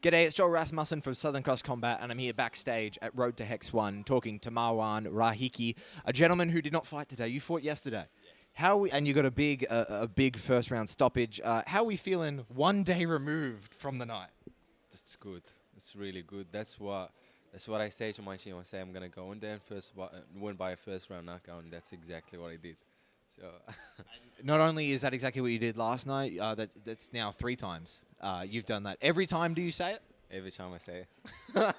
G'day, it's Joel Rasmussen from Southern Cross Combat, and I'm here backstage at Road to Hex 1 talking to Marwan Rahiki, a gentleman who did not fight today. You fought yesterday. And you got a big first round stoppage. How are we feeling 1 day removed from the night? That's good. That's really good. That's what I say to my team. I say I'm gonna go in there and win by a first round knockout, and that's exactly what I did. So Not only is that exactly what you did last night, that's now 3 times you've done that. Every time do you say it? every time I say it.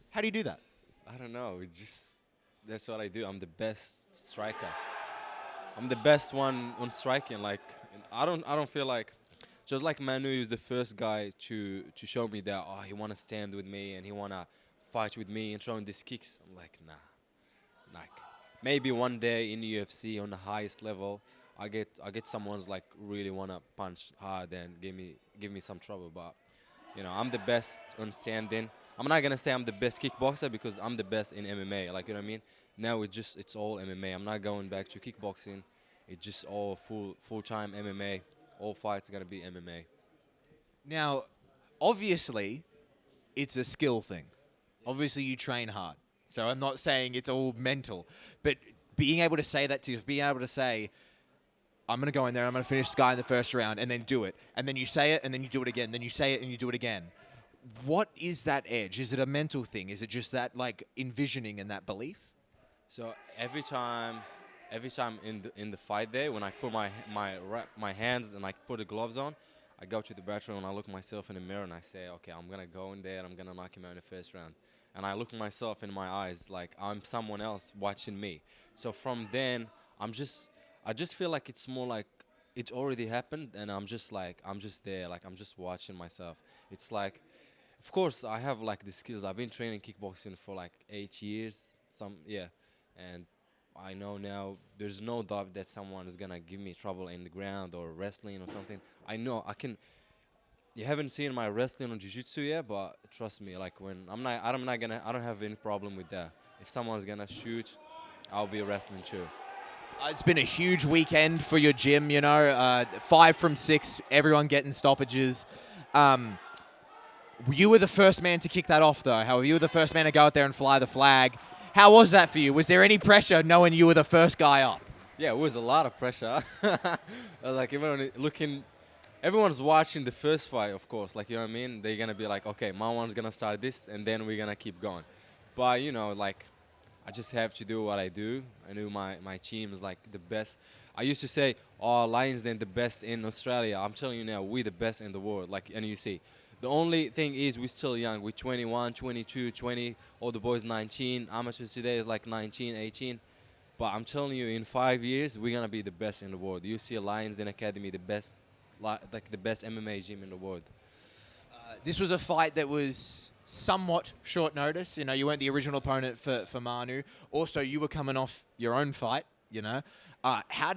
How do you do that? I don't know. That's what I do. I'm the best striker. I'm the best one on striking. Like I don't feel like just like Mannu is the first guy to show me that he wanna stand with me and he wanna fight with me and throwing these kicks. I'm like nah. Like maybe one day in the UFC on the highest level, I get someone's like really wanna punch hard and give me some trouble. But I'm the best on standing. I'm not gonna say I'm the best kickboxer because I'm the best in MMA. Like you know what I mean? Now it's all MMA. I'm not going back to kickboxing. It's just all full time MMA. All fights are gonna be MMA. Now, obviously, it's a skill thing. Obviously, you train hard. So I'm not saying it's all mental. But being able to say that to you, being able to say, I'm going to go in there, I'm going to finish this guy in the first round, and then do it. And then you say it, and then you do it again. Then you say it, and you do it again. What is that edge? Is it a mental thing? Is it just that, like, envisioning and that belief? So every time in the fight day, when I put my hands and I put the gloves on, I go to the bathroom and I look myself in the mirror and I say, okay, I'm gonna go in there and I'm gonna knock him out in the first round. And I look myself in my eyes like I'm someone else watching me. So from then, I just feel like it's more like it's already happened and I'm just there, like I'm just watching myself. It's like, of course, I have like the skills. I've been training kickboxing for like 8 years, and I know now there's no doubt that someone is gonna give me trouble in the ground or wrestling or something. I know I can. You haven't seen my wrestling or jiu-jitsu yet, but trust me, like when I don't have any problem with that. If someone's gonna shoot, I'll be wrestling too. It's been a huge weekend for your gym, 5 from 6, everyone getting stoppages. You were the first man to kick that off, though. However, you were the first man to go out there and fly the flag. How was that for you? Was there any pressure knowing you were the first guy up? Yeah, it was a lot of pressure. Like everyone's watching the first fight, of course. Like you know what I mean? They're gonna be like, okay, Marwan's gonna start this, and then we're gonna keep going. But like I just have to do what I do. I knew my team is like the best. I used to say, oh, Lions then the best in Australia. I'm telling you now, we're the best in the world. Like, and you see. The only thing is we're still young. We're 21, 22, 20. All the boys 19. Amateurs today is like 19, 18. But I'm telling you, in 5 years, we're going to be the best in the world. You see Lions Den Academy, the best MMA gym in the world. This was a fight that was somewhat short notice. You weren't the original opponent for Manu. Also, you were coming off your own fight, How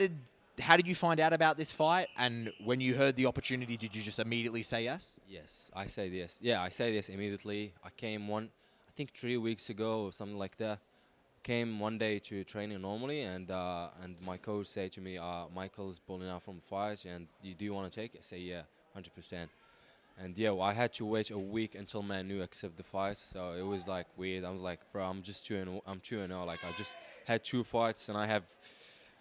did you find out about this fight? And when you heard the opportunity, did you just immediately say yes? Yes, I said yes. Yeah, I said yes immediately. I came I think 3 weeks ago or something like that. Came one day to training normally, and my coach said to me, Michael's pulling out from fight, and do you want to take it? I say, yeah, 100%. And yeah, well, I had to wait a week until Manu accept the fight, so it was like weird. I was like, bro, I'm 2-0. Like I just had 2 fights, and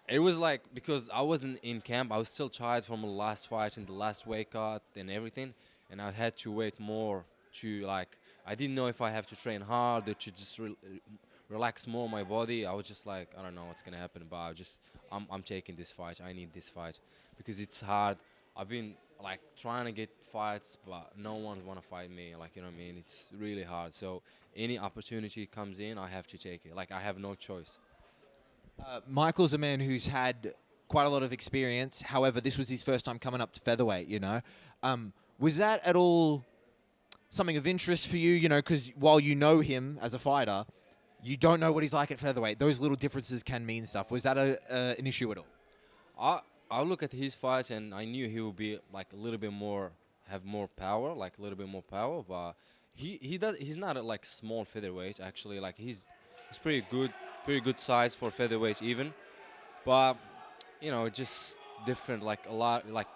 it was like, because I wasn't in camp, I was still tired from the last fight and the last weight cut and everything, and I had to wait more to like, I didn't know if I have to train hard or to just relax more my body. I was just like, I don't know what's gonna happen, but I'm taking this fight. I need this fight because it's hard. I've been like trying to get fights, but no one wanna fight me. Like you know what I mean? It's really hard. So any opportunity comes in, I have to take it. Like I have no choice. Michael's a man who's had quite a lot of experience. However, this was his first time coming up to featherweight, Was that at all something of interest for you, because while you know him as a fighter, you don't know what he's like at featherweight. Those little differences can mean stuff. Was that an issue at all? I look at his fights and I knew he would be like a little bit more, have more power, like a little bit more power, but he's not a like small featherweight actually. Like he's pretty good size for featherweight even, but just different, like a lot, like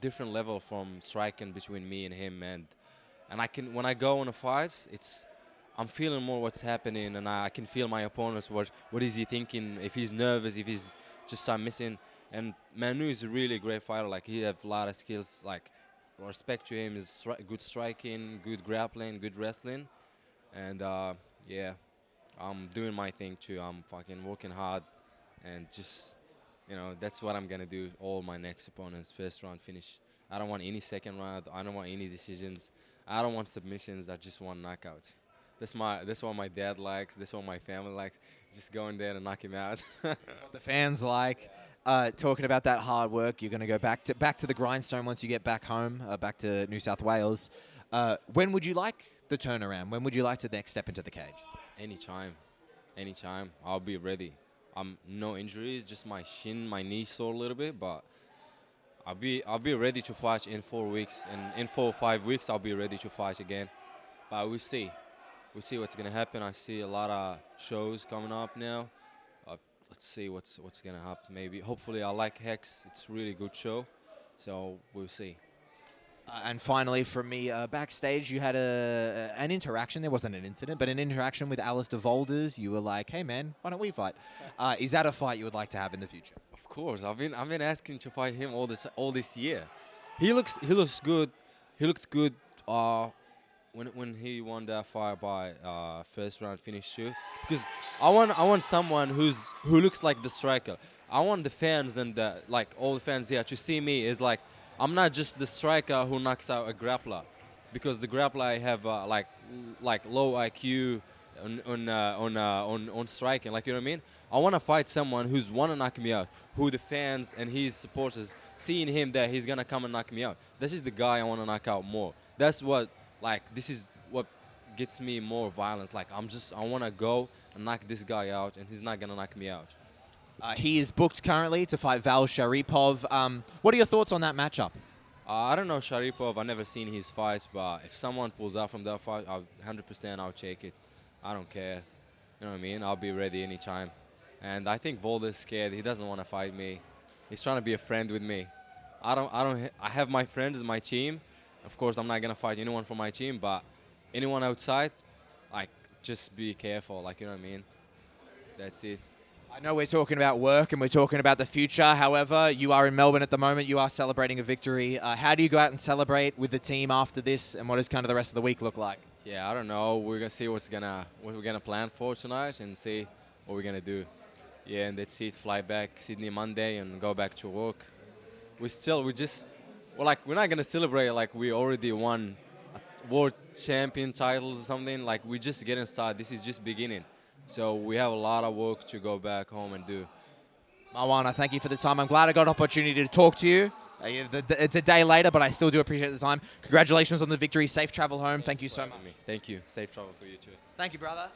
different level from striking between me and him, and I can when I go on a fight, I'm feeling more what's happening, and I can feel my opponents. What is he thinking? If he's nervous, if he's just missing. And Mannu is a really great fighter. Like he have a lot of skills. Like respect to him is good striking, good grappling, good wrestling, and yeah, I'm doing my thing too. I'm fucking working hard, and just that's what I'm gonna do. All my next opponents, first round finish. I don't want any second round. I don't want any decisions. I don't want submissions. I just want knockouts. That's what my dad likes. That's what my family likes. Just go in there and knock him out. What the fans like. Talking about that hard work, you're going to go back to the grindstone once you get back home, back to New South Wales. When would you like the turnaround? When would you like to next step into the cage? Anytime. I'll be ready. No injuries, just my shin, my knee sore a little bit, but I'll be ready to fight in 4 weeks, and in 4 or 5 weeks I'll be ready to fight again. But we'll see. We'll see what's gonna happen. I see a lot of shows coming up now. Let's see what's gonna happen. Maybe, hopefully, I like Hex. It's a really good show, so we'll see. And finally, from me, backstage, you had an interaction. There wasn't an incident, but an interaction with Alastair Volders. You were like, "Hey, man, why don't we fight?" Is that a fight you would like to have in the future? Of course, I've been asking to fight him all this year. He looks good. He looked good when he won that fight by first round finish too. Because I want someone who looks like the striker. I want the fans and all the fans here to see me is like I'm not just the striker who knocks out a grappler, because the grappler have like low IQ on striking. Like, you know what I mean? I want to fight someone who's want to knock me out, who the fans and his supporters seeing him that he's gonna come and knock me out. This is the guy I want to knock out more. That's what this is what gets me more violence. Like I want to go and knock this guy out, and he's not gonna knock me out. He is booked currently to fight Val Sharipov. What are your thoughts on that matchup? I don't know Sharipov. I've never seen his fights, but if someone pulls out from that fight, 100% I'll take it. I don't care. You know what I mean? I'll be ready anytime. And I think Volders is scared. He doesn't want to fight me. He's trying to be a friend with me. I have my friends in my team. Of course, I'm not gonna fight anyone from my team, but anyone outside, just be careful. You know what I mean? That's it. I know we're talking about work and we're talking about the future. However, you are in Melbourne at the moment. You are celebrating a victory. How do you go out and celebrate with the team after this, and what does kind of the rest of the week look like? Yeah, I don't know. We're gonna see what we're gonna plan for tonight and see what we're gonna do. Yeah, and that's it. Fly back Sydney Monday and go back to work. We're not gonna celebrate like we already won world champion titles or something. Like, we're just getting started. This is just beginning. So we have a lot of work to go back home and do. Marwan, I thank you for the time. I'm glad I got an opportunity to talk to you. It's a day later, but I still do appreciate the time. Congratulations on the victory. Safe travel home. Thank you so much. Thank you. Safe travel for you too. Thank you, brother.